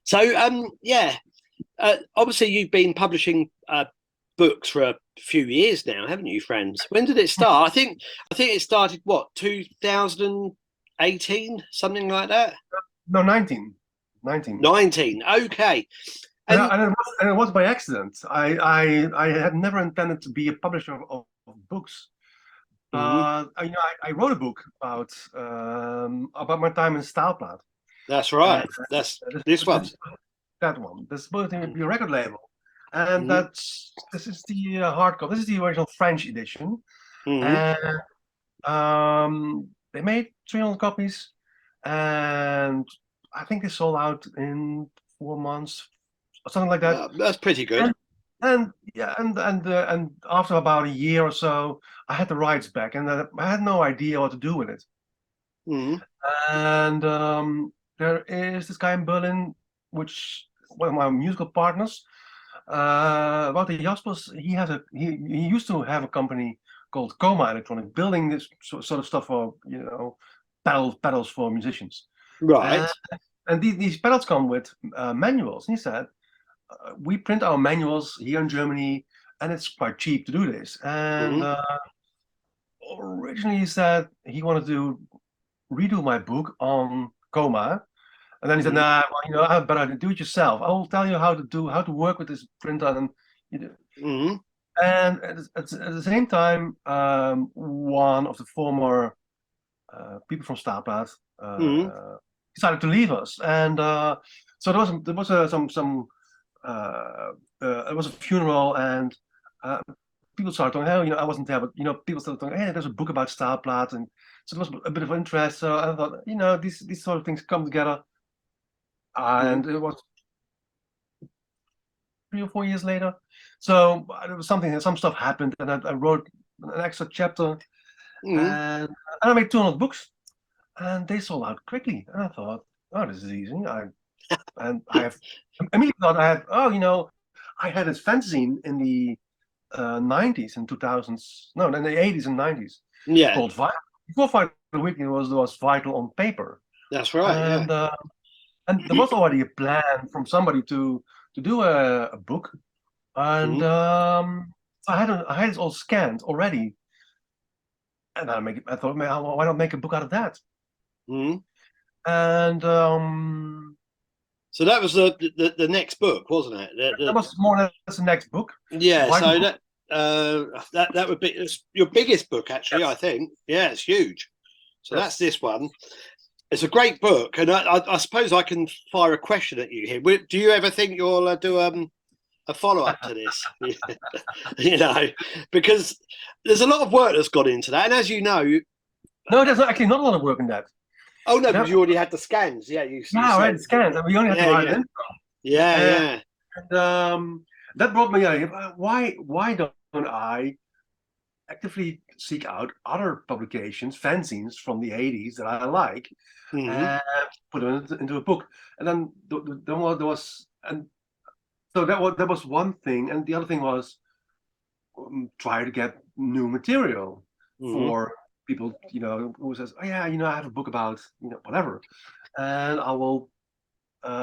So yeah, obviously you've been publishing books for a few years now, haven't you, Frans? When did it start? I think it started what, 2018, something like that. No, 19. 19. 19. Okay. And, And and it was by accident. I had never intended to be a publisher of books. mhm, I wrote a book about my time in Staalplaat. that's And right. That's this, this one. this that one. This is supposed to be a record label, and Hmm. this is the hardcover. This is the original French edition, Hmm. and they made 300 copies, and I think they sold out in 4 months or something like that. That's pretty good. And and after about a year or so, I had the rights back, and I had no idea what to do with it. Hmm. And there is this guy in Berlin, which one of my musical partners, Wouter Jaspers. He used to have a company called Coma Electronic, building this sort of stuff for pedals for musicians. Right. Uh, and these pedals come with manuals. And he said, we print our manuals here in Germany, and it's quite cheap to do this. And Hmm. originally he said he wanted to redo my book on coma. And then he said, Hmm. "Nah, well, I better do it yourself. I will tell you how to work with this printer." And you know, Hmm. and at the same time, one of the former people from Staalplaat Hmm. decided to leave us, and so there was some it was a funeral, and people started talking. Oh, I wasn't there, but people started talking. Hey, there's a book about Staalplaat, and so there was a bit of interest. So I thought, these sort of things come together, Hmm. and it was 3 or 4 years later. So there was some stuff happened, and I wrote an extra chapter, Hmm. and I made 200 books, and they sold out quickly. And I thought, oh, this is easy. I have immediately thought I had, I had this fanzine in the 90s and 2000s, no, in the 80s and 90s, Yeah, called Vital. Before Vital Weekly was Vital on paper, that's right. Yeah. and and there was already a plan from somebody to do a book, and Hmm. I had it all scanned already, and I thought, man, why not make a book out of that? Hmm. And So that was the next book, wasn't it? that was more or less the next book, Yeah. Vital. So that would be it's your biggest book, actually. I Yes, think. Yeah, it's huge. So that's yes. this one. It's a great book, and I suppose I can fire a question at you here. Do you ever think you'll do a follow up to this? you know, because there's a lot of work that's gone into that, and as you know, No, there's actually not a lot of work in that. oh no, because That you already had the scans. Yeah, you Yeah, right, said. it's scanned, and we only have to Yeah, write it yeah, in. yeah, And, yeah. that brought me why don't I actively seek out other publications, fanzines from the 80s that I like, Hmm. and put it into a book. And then there was, and so that was one thing, and the other thing was try to get new material Hmm. for people, who says, oh yeah, I have a book about whatever, and I will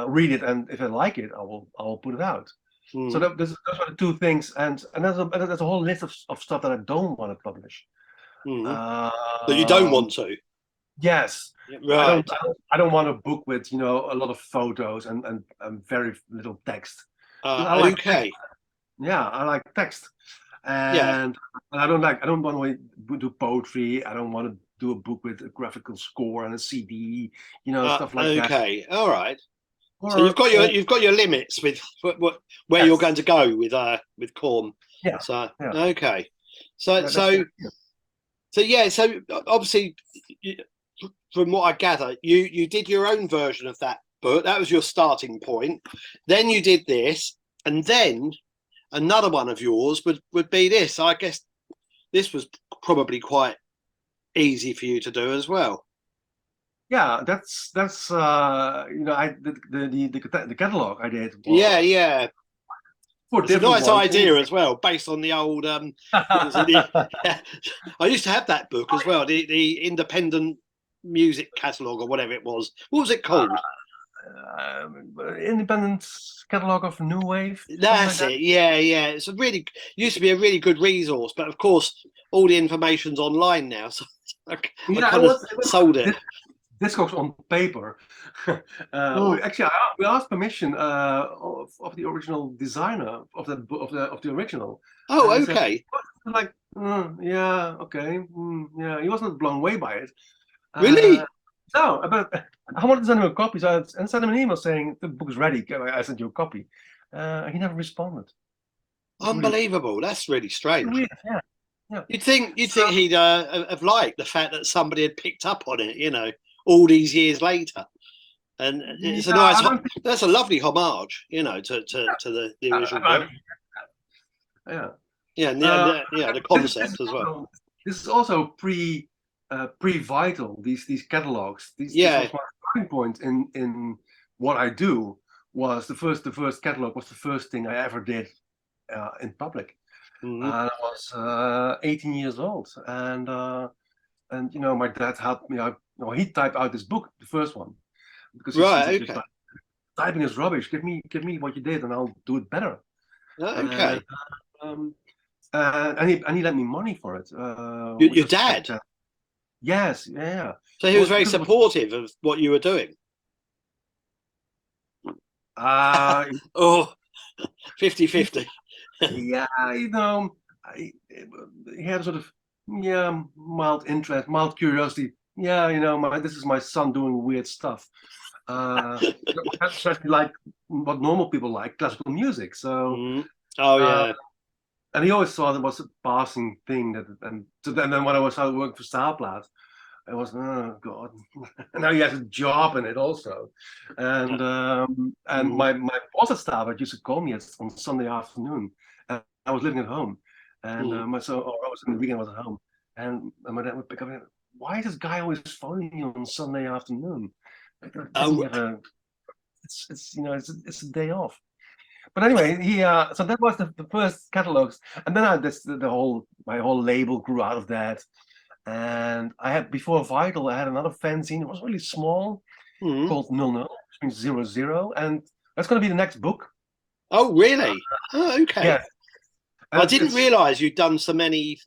read it, and if I like it, I will put it out. So Hmm. those are the two things, and there's a whole list of stuff that I don't want to publish. Hmm. But you don't Um, want to, yes, I don't, right? I don't I don't want a book with a lot of photos and very little text, because I like text. Okay. Yeah, I like text, Yeah. and I don't want to do poetry. I don't want to do a book with a graphical score and a CD, stuff like that. Okay. All right. So Or you've got your limits with where you're going yes, to go with Korm. yeah, So yeah, okay. So yeah. That's the so idea. so yeah. So obviously, you, from what I gather, you did your own version of that book. That was your starting point. Then you did this, and then another one of yours would be this. I guess this was probably quite easy for you to do as well. Yeah, that's I the catalog I did Yeah, was yeah. for It's a different nice ones. idea as well, based on the old what was it? I used to have that book as well, the independent music catalogue or whatever it was. What was it Uh, called? independent catalog of new wave. That's it. Yeah, yeah. It's a really used to be a really good resource, but of course, all the information's online now, so I Yeah, kind of sold it. Discogs on paper. Actually, we asked permission of the original designer of the original. Oh, And he okay. said, like, yeah, okay, yeah. He wasn't blown away by it. Really? No, but I wanted to send him a copy, so I sent him an email saying the book is ready. I sent you a copy. He never responded. Unbelievable. Really, that's really strange. Weird, yeah. Yeah. You'd think he'd have liked the fact that somebody had picked up on it, you know, all these years later. And it's a nice, that's a lovely homage, you know, to the original book. Yeah. Yeah, and the concept as well. This is also pre-Vital. These catalogs. This was my starting point in what I do. Was the first catalog was the first thing I ever did in public. I was 18 years old, and you know, my dad helped me out. You know, he typed out this book, the first one, because he said, typing is rubbish. Give me what you did, and I'll do it better. Okay. And he lent me money for it. Your dad? Yes, yeah. So he was very supportive of what you were doing. Oh, 50-50. Yeah, you know, he had sort of mild interest, mild curiosity. Yeah, you know, this is my son doing weird stuff. Especially like what normal people like, classical music. So, and he always thought it was a passing thing. And then when I started working for Starblad, I was, oh God. Now he has a job in it also. And my boss at Starblad used to call me on Sunday afternoon. And I was living at home. And I was in the weekend, I was at home. And my dad would pick up, why is this guy always phoning you on Sunday afternoon? It's you know, it's a day off. But anyway, so that was the first catalogs, and then my whole label grew out of that. And I had, before Vital, I had another fanzine. It was really small, called 00, which means 00, and that's going to be the next book. Oh, really? Oh, okay. Yeah. I didn't realize you'd done so many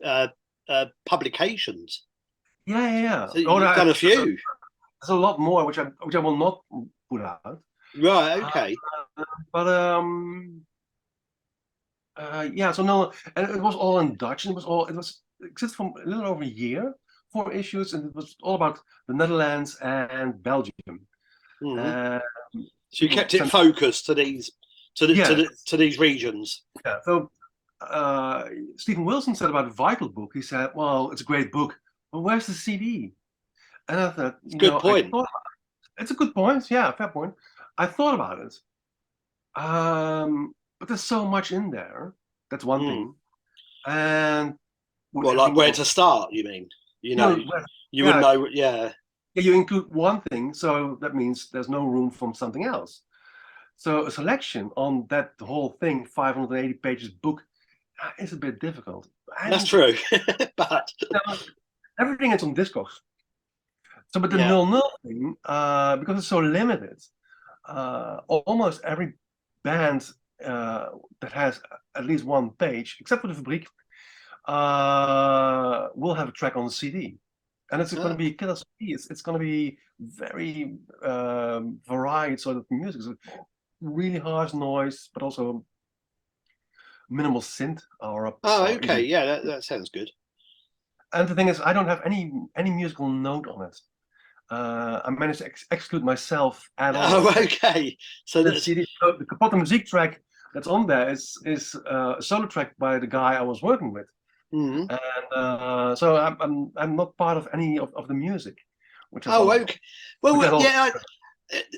publications. Yeah. So you've done a few. There's a lot more which I will not put out. Right. Okay. Yeah. So no, and it was all in Dutch. And it existed for a little over a year, 4 issues, and it was all about the Netherlands and Belgium. So you kept it focused to these these regions. Yeah. So Stephen Wilson said about the Vital book. He said, "Well, it's a great book, but where's the CD?" And I thought, good point. It's a good point. Yeah, fair point. I thought about it, but there's so much in there. That's one thing. And like where to start? You mean? You know, you wouldn't know. Yeah. You include one thing, so that means there's no room for something else. So a selection on that whole thing, 580 pages book, is a bit difficult. That's true, but everything is on Discogs. So, but the 00 thing, because it's so limited, almost every band that has at least one page, except for the Fabriek, will have a track on the CD. And it's going to be killer CD. It's going to be very varied sort of music. So really harsh noise, but also minimal synth. Okay. Yeah, that sounds good. And the thing is, I don't have any musical note on it. I managed to exclude myself at all. Oh, okay. So the CD, the Kapotte Muziek track that's on there is a solo track by the guy I was working with, and so I'm not part of any of the music. Which is okay. Well,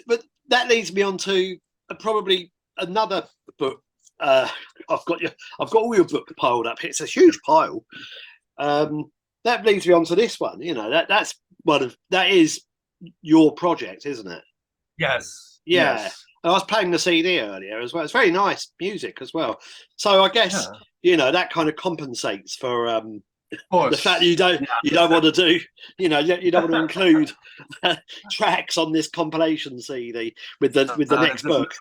but that leads me on to probably another book. I've got all your book piled up. It's a huge pile. That leads me on to this one. You know, that is your project, isn't it? Yes. Yeah. Yes. And I was playing the CD earlier as well. It's very nice music as well. So I guess you know that kind of compensates for The fact that course. you don't want to do, you don't want to include tracks on this compilation CD with the next book.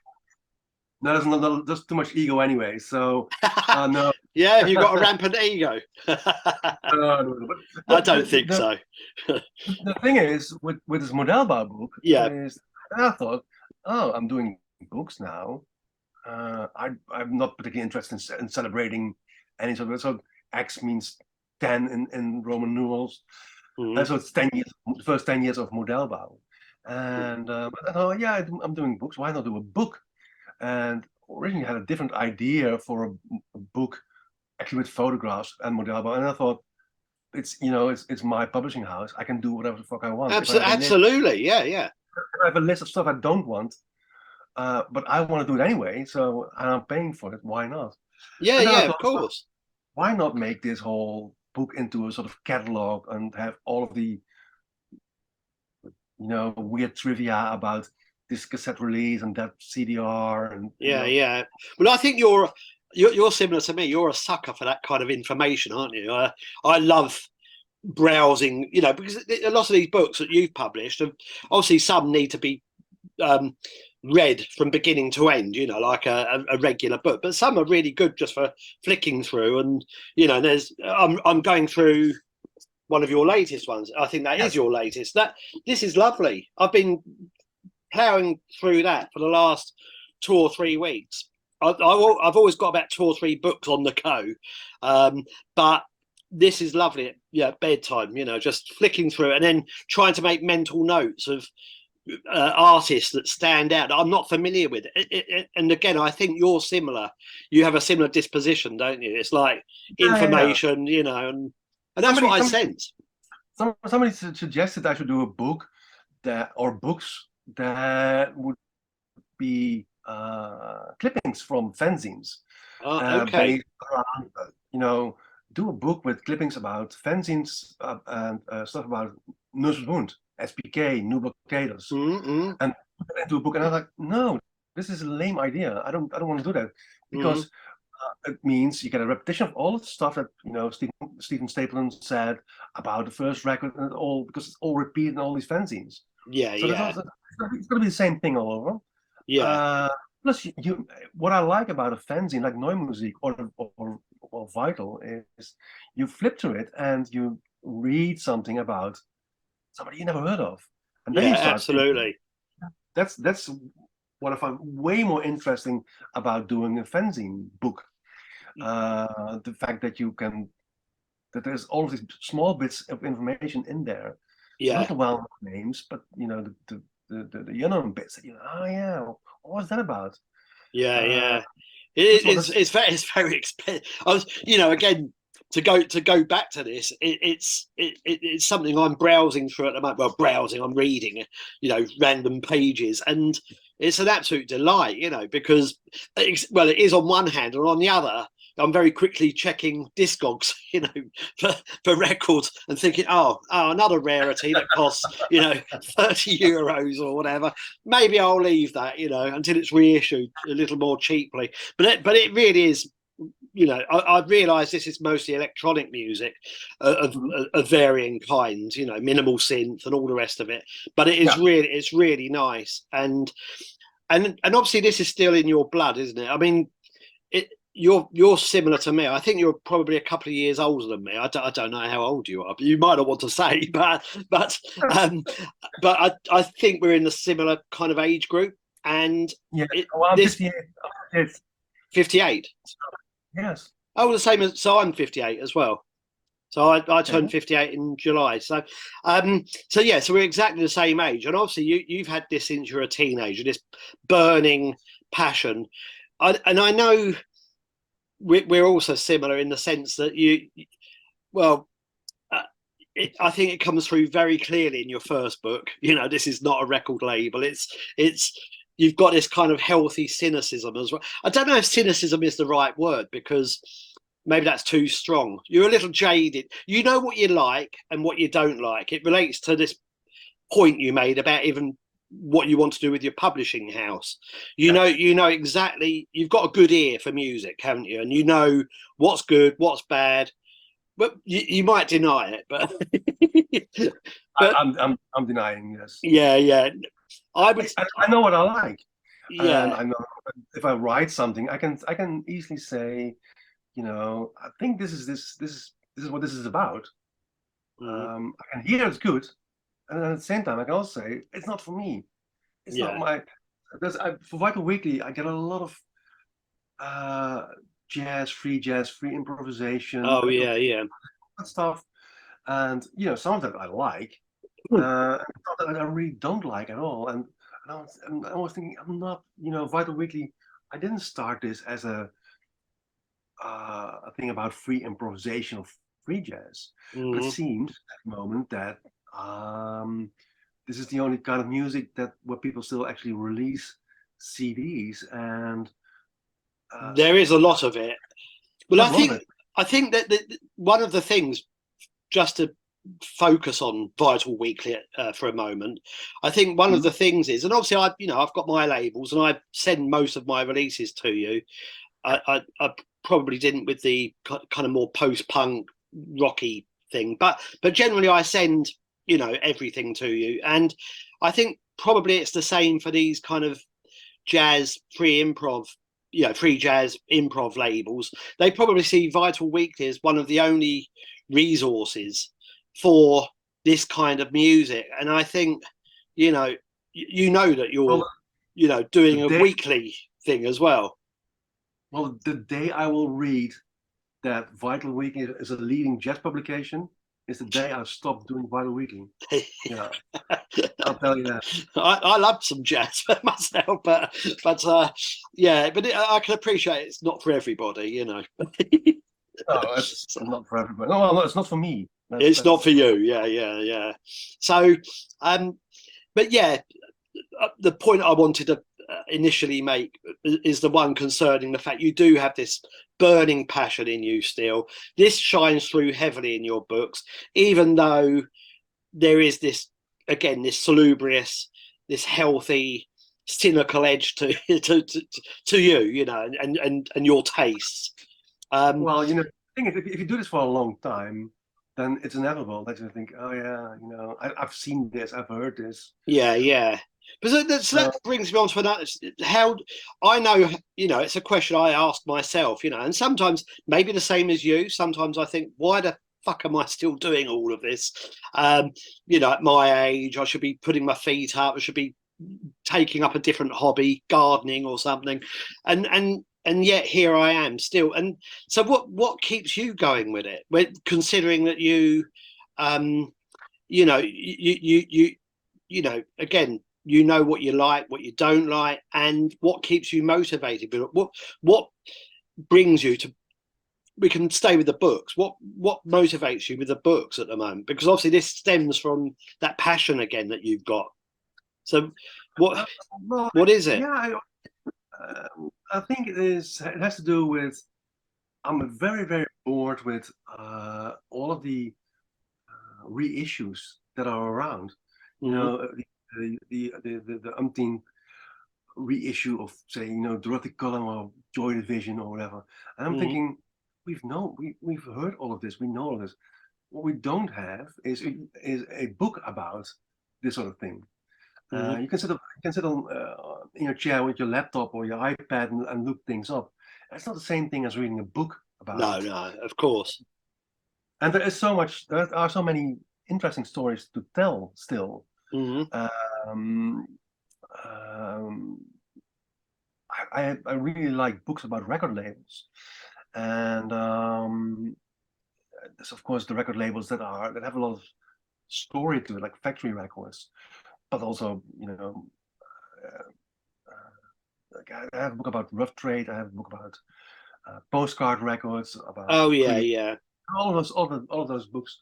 There's too much ego anyway. So no. Yeah, have you got a rampant ego? I don't think so. The thing is, with this Modelbouw book, Yeah. is I thought, oh, I'm doing books now. I'm not particularly interested in celebrating any sort of. So X means 10 in Roman numerals. Mm. So it's 10 years, the first 10 years of Modelbouw. And I thought, yeah, I'm doing books. Why not do a book? And originally had a different idea for a book, actually with photographs and Modelbouw. And I thought, it's my publishing house. I can do whatever the fuck I want. Absolutely, yeah. I have a list of stuff I don't want, but I want to do it anyway. So I'm paying for it. Why not? Yeah, of course. Why not make this whole book into a sort of catalog and have all of the weird trivia about this cassette release and that CDR and yeah. Well, I think you're similar to me. You're a sucker for that kind of information, aren't you? I love browsing, because a lot of these books that you've published, obviously some need to be read from beginning to end, like a regular book, but some are really good just for flicking through. And I'm going through one of your latest ones. I think that is your latest. This is lovely. I've been plowing through that for the last 2 or 3 weeks. I've always got about 2 or 3 books on the go, but this is lovely. Bedtime, just flicking through and then trying to make mental notes of artists that stand out that I'm not familiar with. And again, I think you're similar. You have a similar disposition, don't you? It's like information, and that's what I sense. Somebody suggested I should do a book books that would be clippings from fanzines. Okay. Based around, do a book with clippings about fanzines and stuff about Nusbund, SPK, New Blockaders, and put it into a book. And I'm like, no, this is a lame idea. I don't want to do that because it means you get a repetition of all the stuff that Stephen Stapleton said about the first record and all, because it's all repeated in all these fanzines. Yeah, so yeah. It's going to be the same thing all over. Yeah. Plus, what I like about a fanzine like Neumusik or Vital is you flip through it and you read something about somebody you never heard of, and then you start absolutely. That's what I find way more interesting about doing a fanzine book. The fact that that there's all of these small bits of information in there. Yeah. Not the well-known names, but the unknown bits. Oh yeah, what was that about? Yeah. It's very expensive. Again, to go back to this, it's something I'm browsing through at the moment. Well, I'm reading, random pages, and it's an absolute delight, because it is on one hand, and on the other, I'm very quickly checking Discogs, for records and thinking, oh, another rarity that costs, 30 euros or whatever. Maybe I'll leave that, until it's reissued a little more cheaply. But it really is, I've realised this is mostly electronic music of varying kinds, minimal synth and all the rest of it. But it's really nice. And obviously this is still in your blood, isn't it? I mean, you're similar to me. I think you're probably a couple of years older than me. I don't know how old you are, but you might not want to say. But I think we're in a similar kind of age group. And I'm 58. 58. Yes. Oh, the same as I'm 58 as well. So I turned 58 in July. So we're exactly the same age. And obviously you've had this since you're a teenager, this burning passion. And I know we're also similar in the sense that I think it comes through very clearly in your first book. This is not a record label. It's you've got this kind of healthy cynicism as well. I don't know if cynicism is the right word, because maybe that's too strong. You're a little jaded. You know what you like and what you don't like. It relates to this point you made about even what you want to do with your publishing house. You know exactly. You've got a good ear for music, haven't you? And you know what's good, what's bad. but you might deny it, but I, but I'm denying, yes. yeah, yeah. I would, I know what I like, and yeah. I know if I write something, I can easily say, I think this is what this is about. Mhm. I can hear it's good, and then at the same time, I can also say it's not for me. It's not Yeah. my. For Vital Weekly, I get a lot of uh, jazz, free improvisation, Oh yeah, yeah. that stuff, and some of that I like, Hmm. and some that I really don't like at all. And I was thinking, I'm not, Vital Weekly. I didn't start this as a thing about free improvisation or free jazz, but it Mhm. seems at the moment that um, this is the only kind of music that where people still actually release CDs, and uh, There is a lot of it. Well, there's a lot of it. I think that one of the things, just to focus on Vital Weekly for a moment, I think one of Mhm. the things is, and obviously I've got my labels and I send most of my releases to you. I probably didn't with the kind of more post-punk rocky thing, but generally I send everything to you, and I think probably it's the same for these kind of jazz free improv, free jazz improv labels. They probably see Vital Weekly as one of the only resources for this kind of music, and I think that Well, you're the doing a day, weekly thing as well. the day I will read that Vital Weekly is a leading jazz publication is the day I stop doing Vital Weekly. Yeah, I'll tell you that. I love some jazz myself, but yeah, but I can appreciate it's not for everybody. No, it's not for everybody. No, well, no, it's not for me. It's not That's for you. Yeah, yeah, yeah. So, but yeah, the point I wanted to initially make is the one concerning the fact you do have this burning passion in you still. This shines through heavily in your books, even though there is this, again, this salubrious, this healthy, cynical edge to to you, and your tastes. Um, well, the thing is, if you do this for a long time, then it's inevitable that you think, oh yeah, I've seen this, I've heard this. yeah, yeah. But so So that brings me on to another. How I know, it's a question I ask myself, and sometimes maybe the same as you. Sometimes I think, why the fuck am I still doing all of this? At my age, I should be putting my feet up. I should be taking up a different hobby, gardening or something, and yet here I am still. And so, what keeps you going with it? Considering that um, again, what you like, what you don't like, and what keeps you motivated. But what brings you to? We can stay with the books. What motivates you with the books at the moment? Because obviously this stems from that passion again that you've got. So what uh, well, what is it? yeah, I think it has to do with I'm very, very bored with all of the reissues that are around. Mm-hmm. The umpteen reissue of, say, Dorothy Cullen or Joy Division or whatever. And I'm Mm-hmm. thinking, we've heard all of this, we know all of this. What we don't have is a book about this sort of thing. Mm-hmm. You can sit on in your chair with your laptop or your iPad and look things up. It's not the same thing as reading a book about No, it. no, of course. And there are so many interesting stories to tell still. Mm-hmm. Um, um, I really like books about record labels, and there's of course the record labels that have a lot of story to it, like factory records, but also uh, like I have a book about rough trade. I have a book about postcard records, about Oh yeah, create yeah. all of those books.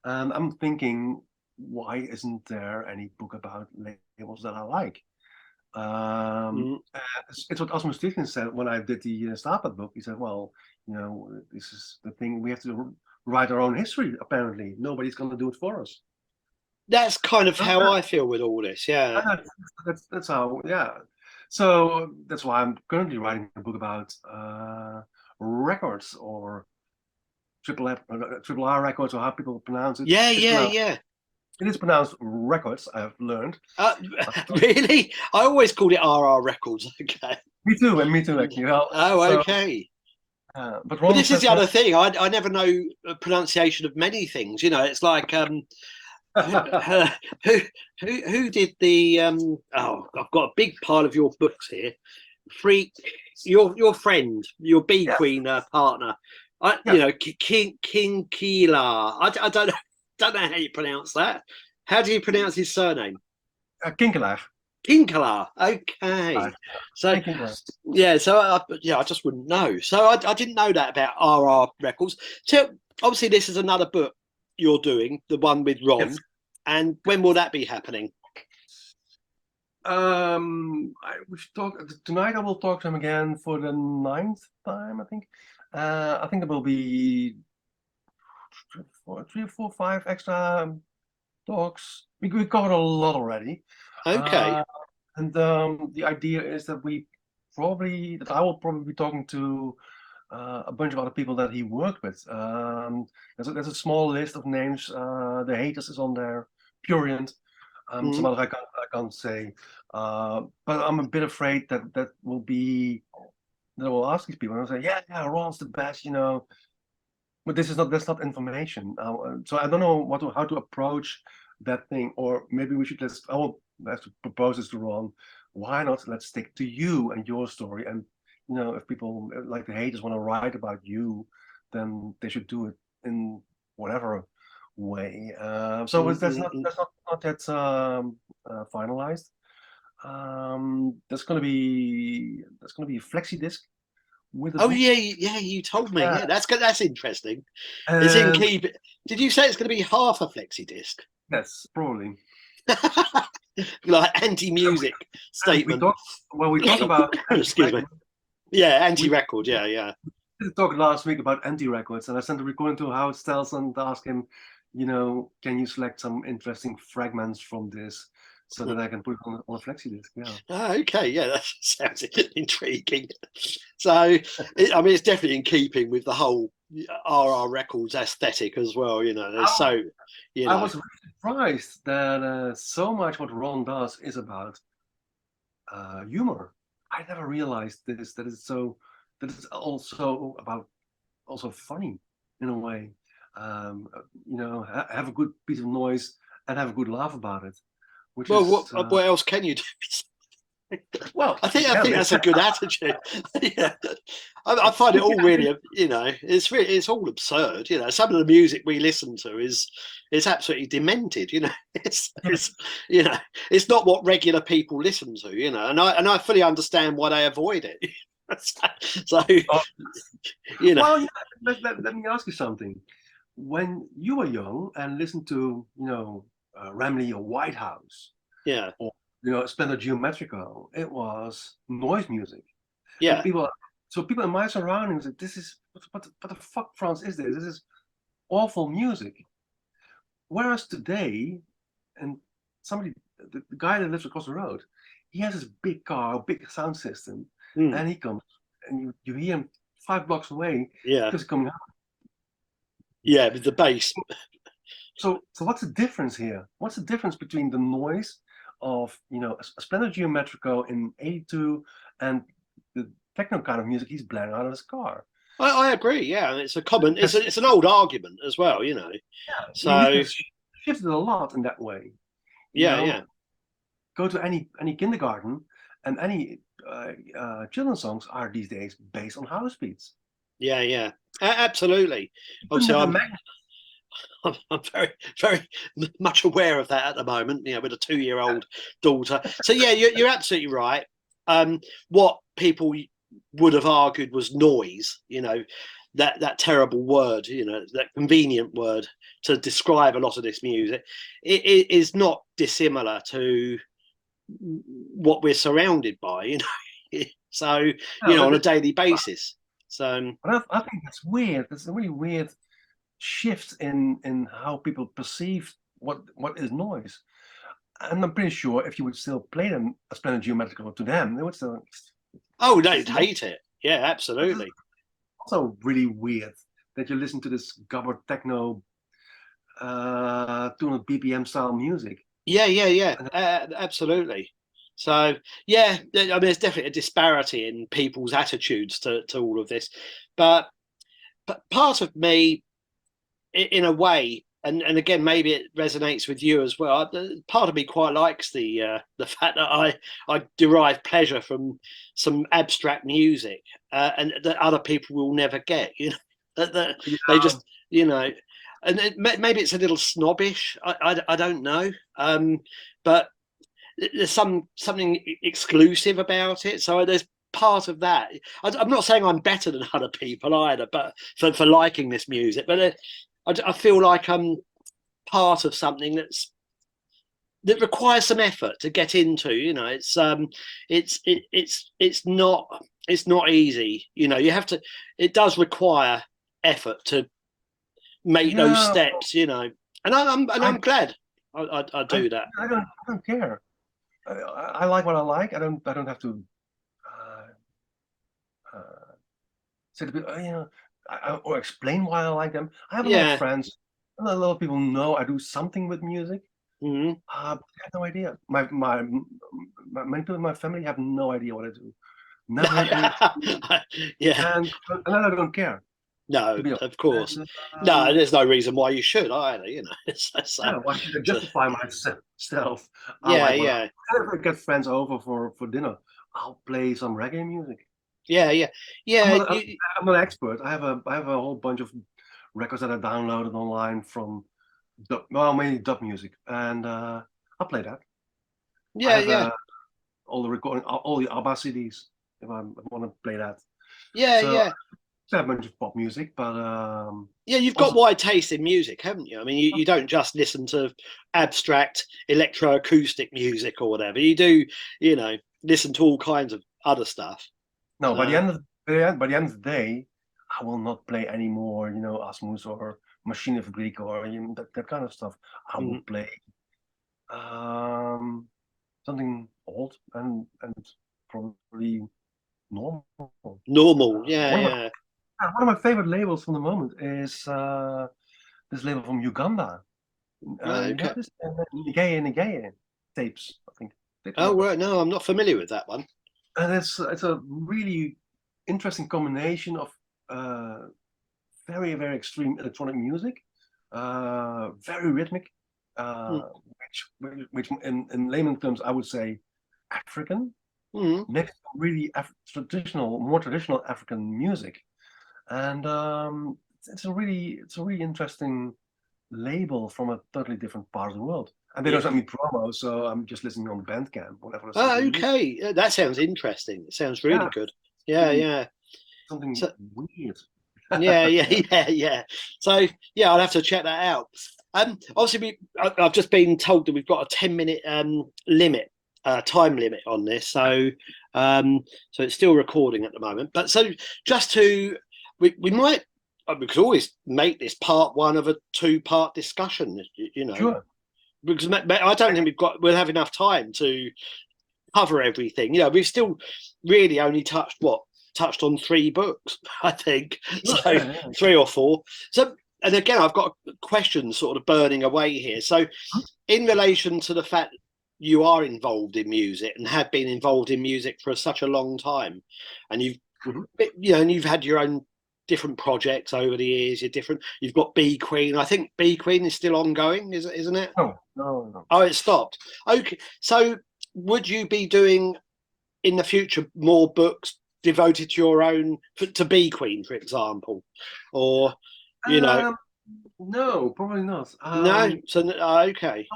And I'm thinking, why isn't there any book about labels that I like? Mm-hmm. It's what Osmo Stiglitz said when I did the Startup book. He said, "Well, this is the thing. We have to write our own history. Apparently, nobody's going to do it for us." That's kind of And how I feel with all this. Yeah. that's how, yeah. So that's why I'm currently writing a book about records or triple R records, or how people pronounce it. Yeah, It's yeah, pronounced, yeah. it is pronounced records, I've learned. Uh, really? I always called it RR Records. Okay. Me too, actually. Well, Oh, so, okay. but But Ron this is says the other thing. I never know pronunciation of many things. You know, it's like who, who did the oh, I've got a big pile of your books here. Freak, your friend, your Bee yes, Queen partner. You yes, know, King Keelar. I don't know how you pronounce that. How do you pronounce his surname? Kinkelaar. Kinkala. Okay. So Kinkelaar. yeah, so I just wouldn't know. So I didn't know that about RR Records. So obviously this is another book you're doing, the one with Ron. Yes. And when will that be happening? We should talk tonight. I will talk to him again for the 9th time, I think. I think there will be 3 or 4, 5 extra talks. We covered a lot already. Okay. And the idea is that I will probably be talking to a bunch of other people that he worked with. There's a small list of names. The Haters is on there. Purient. Some other I can't say. But I'm a bit afraid that will be that I will ask these people and I'll say, yeah, Ron's the best, you know. But that's not information. So I don't know how to approach that thing, or maybe we should I will have to propose this to Ron. Why not? Let's stick to you and your story. And you know, if people like the Haters want to write about you, then they should do it in whatever way. So that's not yet finalized. There's gonna be a flexi disc with a Oh book. yeah, you told me. Yeah, that's interesting. It's in And keep. Did you say it's going to be half a flexi disc? yes, probably. Like anti-music statement. We talk about Excuse me. Yeah, we anti-record. Yeah. talked last week about anti-records, and I sent a recording to Howard Stelson to ask him, you know, can you select some interesting fragments from this so that I can put it on a flexi disc? Yeah. Oh, okay. Yeah, that sounds intriguing. So, I mean, it's definitely in keeping with the whole RR Records aesthetic as well. You know, there's so, you know. I was surprised that so much what Ron does is about humor. I never realized this, that it's also funny in a way. You know, have a good piece of noise and have a good laugh about it. Which Well, is what else can you do? well, I think that's a good attitude. Yeah, I find it all really, you know, it's all absurd. You know, some of the music we listen to is absolutely demented. You know, it's you know, it's not what regular people listen to. You know, and I fully understand why they avoid it. So, you know, well, let me ask you something. When you were young and listened to, you know, Remley or Whitehouse, yeah, or you know, Splendor Geometrical, it was noise music. And yeah. people in my surroundings said, "This is what the fuck, Frans, is this? This is awful music." Whereas today, and the guy that lives across the road, he has his big car, a big sound system, and he comes, and you hear him 5 blocks away because he's coming out. Yeah, with the bass. So what's the difference here? What's the difference between the noise of, you know, a Splendor Geometrical in '82 and the techno kind of music he's blaring out of his car? I agree. Yeah, it's a common. It's an old argument as well. You know. Yeah, So it's shifted a lot in that way. Yeah. Go to any kindergarten, and any children's songs are these days based on house beats. Yeah. Absolutely. Obviously, I'm very, very much aware of that at the moment. You know, with a 2-year-old daughter. So yeah, you're absolutely right. What people would have argued was noise. You know, that terrible word. You know, that convenient word to describe a lot of this music. It is not dissimilar to what we're surrounded by. You know, so you know, on a daily basis. So, but I think that's weird. It's a really weird shift in how people perceive what is noise. And I'm pretty sure if you would still play them a Splendor Geometrical to them, they would still. Oh, they'd hate it. Yeah, absolutely. Also, really weird that you listen to this gabber techno 200 BPM style music. Yeah. Absolutely. So yeah, I mean, there's definitely a disparity in people's attitudes to all of this, but part of me, in a way, and again, maybe it resonates with you as well. Part of me quite likes the fact that I derive pleasure from some abstract music, and that other people will never get. You know, that they just, you know, and maybe it's a little snobbish. I don't know, but there's something exclusive about it. So there's part of that. I'm not saying I'm better than other people either, but for liking this music, but I feel like I'm part of something that requires some effort to get into. You know, it's not easy. You know, you have to. It does require effort to make those steps. You know, and I'm glad I do that. I don't care. I like what I like. I don't have to say to people, you know, or explain why I like them. I have a lot of friends, and a lot of people know I do something with music. Mm-hmm. I have no idea. Many people in my family have no idea what I do. Never had any. Yeah, and I don't care. No, of course. No, there's no reason why you should either. You know, why should I justify myself? Yeah. If I get friends over for dinner, I'll play some reggae music. Yeah. I'm not an expert. I have a whole bunch of records that I downloaded online from mainly dub music, and I'll play that. Yeah. All the recording, all the ABBA CDs, if I want to play that. Yeah. I have a bunch of pop music, but you've got wide taste in music, haven't you? I mean, you don't just listen to abstract electroacoustic music or whatever. You do, you know, listen to all kinds of other stuff. No, by the end of the day, I will not play any more, you know, Asmus or Machine of Greek or that kind of stuff. I will play something old and probably normal. Yeah. One of my favorite labels from the moment is this label from Uganda. Okay. You know this? Nigeye tapes, I think. Oh, right. No, I'm not familiar with that one. And it's a really interesting combination of very, very extreme electronic music, very rhythmic, which in layman terms I would say African, next to really more traditional African music, and it's a really interesting label from a totally different part of the world. And they don't send me promo, so I'm just listening on Bandcamp, whatever. Oh, okay. That sounds interesting. It sounds really good. Yeah. Something weird. Yeah. So yeah, I'll have to check that out. Obviously, I've just been told that we've got a 10-minute time limit on this, so it's still recording at the moment. But so just to, we could always make this part one of a 2-part discussion. You know, sure. Because I don't think we'll have enough time to cover everything. You know, we've still really only touched on 3 books, I think. So 3 or 4. So, and again, I've got questions sort of burning away here. So, in relation to the fact you are involved in music and have been involved in music for such a long time, and you've and you've had your own different projects over the years. You've got Bee Queen. I think Bee Queen is still ongoing, isn't it? No. Oh, it stopped. Okay. So would you be doing in the future more books devoted to your own, to Bee Queen, for example, or no, probably not. No. So okay.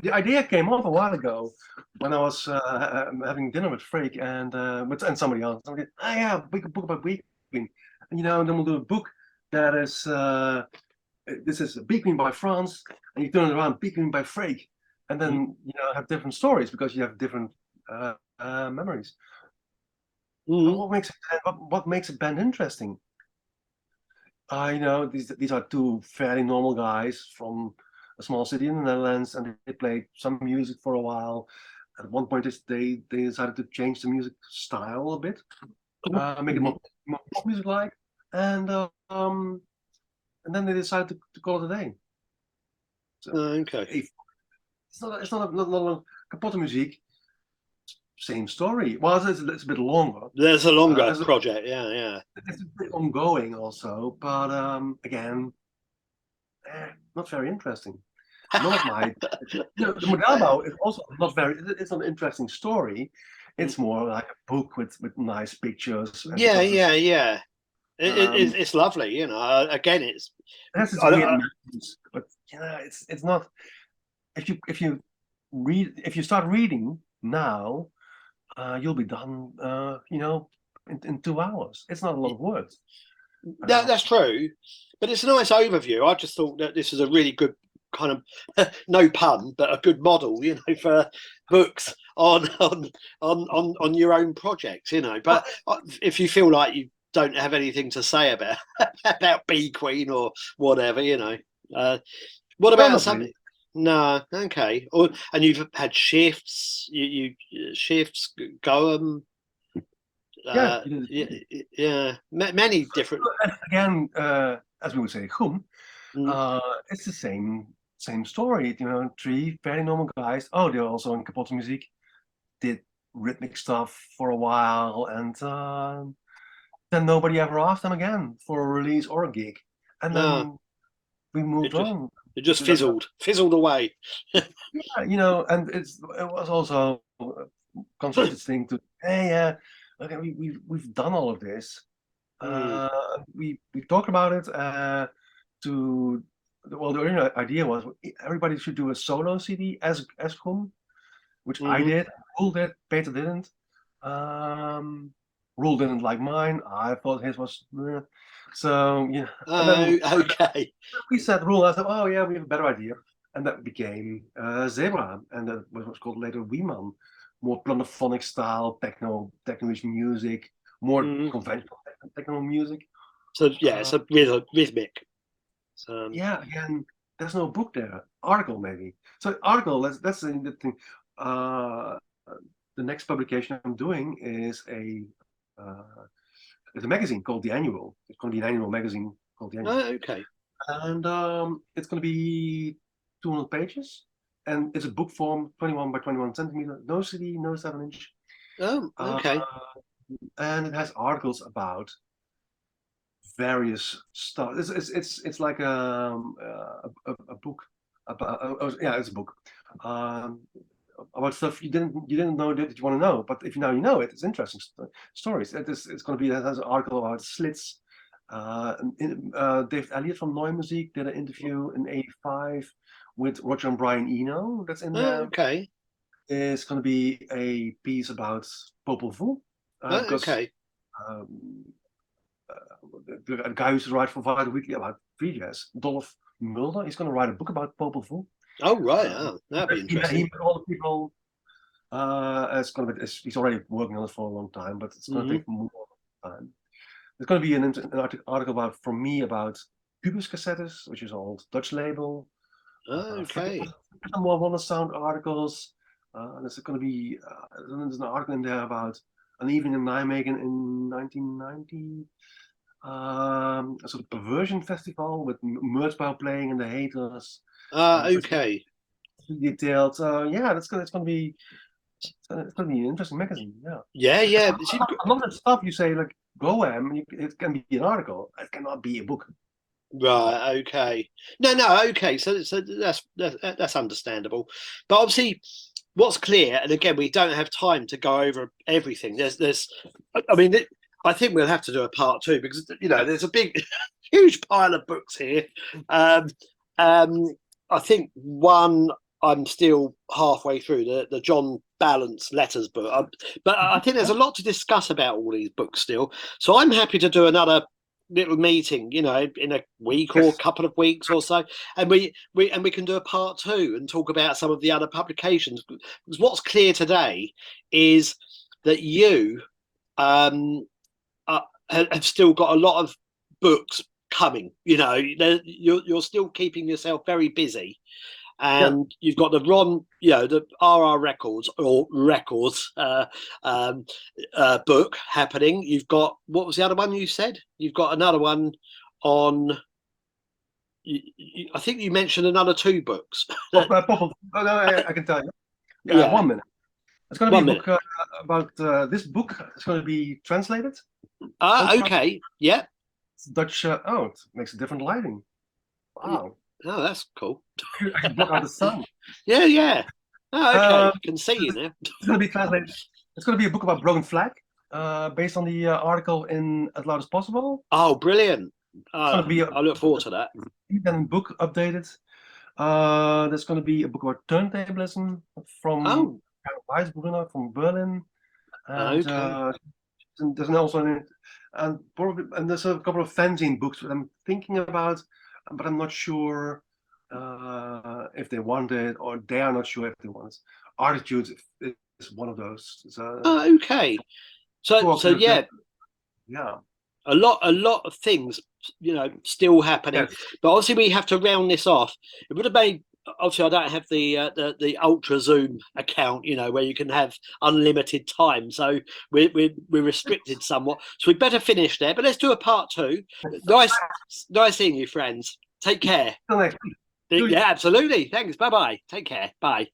The idea came up a while ago when I was having dinner with Freek and somebody else. We could book about Bee Queen. And, then we'll do a book that is this is Bee Queen by Frans, and you turn it around, Bee Queen by Freek, and then have different stories because you have different memories. What makes a band interesting? These are 2 fairly normal guys from a small city in the Netherlands, and they played some music for a while. At one point, they decided to change the music style a bit, make it more pop music like, and then they decided to call it a day. So, Okay. it's not kapotte muziek. Same story. Well, it's a bit longer. There's a longer project. Yeah. It's a bit ongoing also, but again, not very interesting. Not my. The Modelbouw is also not very. It's not an interesting story. It's more like a book with nice pictures. Yeah. It's lovely, Again, it has its weird messages, but it's not. If you start reading now, you'll be done. In 2 hours. It's not a lot of words. That's true, but it's a nice overview. I just thought that this is a really good kind of no pun, but a good model, for books on your own projects, But if you feel like you don't have anything to say about Bee Queen or whatever, what about something? No, okay. And you've had shifts. You shifts, Goem. Many different. Again, as we would say, Groen. It's the same story. 3 very normal guys. Oh, they're also in kapotte muziek. Did rhythmic stuff for a while, and then nobody ever asked them again for a release or a gig. And then we moved on. It just fizzled away. And it was also a conscious thing to, hey, okay, we've done all of this. We talked about it. The original idea was everybody should do a solo CD as Groen, which I did. Roel did. Peter didn't. Roel didn't like mine. I thought his was. So okay. We said Roel. I said, oh yeah, we have a better idea, and that became Zebra, and that was called later Wieman, more plunderphonic style techno-ish music, more conventional techno music. So it's a rhythmic. Again, there's no book there. Article maybe. So article. That's the thing. The next publication I'm doing is it's a magazine called The Annual. It's going to be an annual magazine called The Annual. Oh, okay. And it's going to be 200 pages, and it's a book form, 21 by 21 centimeter, no CD, no 7-inch. Oh, okay. And it has articles about various stuff. It's like a book about. It's a book about stuff you didn't know that you want to know, but if now you know it, it's interesting stories. It's going to be. It has an article about slits. Dave Elliott from Noy Muziek did an interview in '85 with Roger and Brian Eno. That's in there. Okay. It's going to be a piece about Popol Vuh. Okay. The guy who used to write for Vital Weekly about free jazz, Dolph Mulder, he's going to write a book about Popol Vuh. Oh right, that'd be interesting. He met all the people. He's already working on it for a long time, but it's going to take more time. There's going to be an article from me about Pubis Cassettes, which is an old Dutch label. Okay. Some more Wonder Sound articles. There's going to be there's an article in there about an evening in Nijmegen in 1990. A sort of perversion festival with Merzbau playing and the Haters. Okay. Detailed. It's going to be an interesting magazine. Yeah. A lot of stuff you say like Goem, it can be an article. It cannot be a book. Right. Okay. No. Okay. So that's understandable. But obviously, what's clear, and again, we don't have time to go over everything. I think we'll have to do a part 2 because there's a big, huge pile of books here. I think one I'm still halfway through the John Balance Letters book, but I think there's a lot to discuss about all these books still. So I'm happy to do another little meeting, in a week or a couple of weeks or so, and we can do a part 2 and talk about some of the other publications. Because what's clear today is that you have still got a lot of books coming. You're still keeping yourself very busy. and you've got the the RR Records or Records book happening. You've got, what was the other one you said? You've got another one on. I think you mentioned another 2 books. No, I can tell you. Yeah. 1 minute. It's going to be a 1 book about this book. It's going to be translated. Okay. Yeah. It's Dutch. Oh, it makes a different lighting. Wow. Oh, that's cool. I can block out the sun. Yeah. Oh, okay. I can see you now. It's going to be translated. It's going to be a book about Broken Flag, based on the article in As Loud as Possible. Oh, brilliant. I look forward to that. Then book updated. There's going to be a book about turntablism from Weisbrunner from Berlin. And, Okay. there's also and there's a couple of fanzine books that I'm thinking about, but I'm not sure if they want it, or they are not sure if they want it. Attitude is one of those. Okay. So yeah. Yeah. A lot of things, still happening. Yes. But obviously we have to round this off. It would have made, obviously I don't have the Ultra Zoom account, where you can have unlimited time. So we're restricted somewhat. So we'd better finish there. But let's do a part 2. Nice seeing you, friends. Take care. Till next week. Yeah, absolutely. Thanks. Bye-bye. Take care. Bye.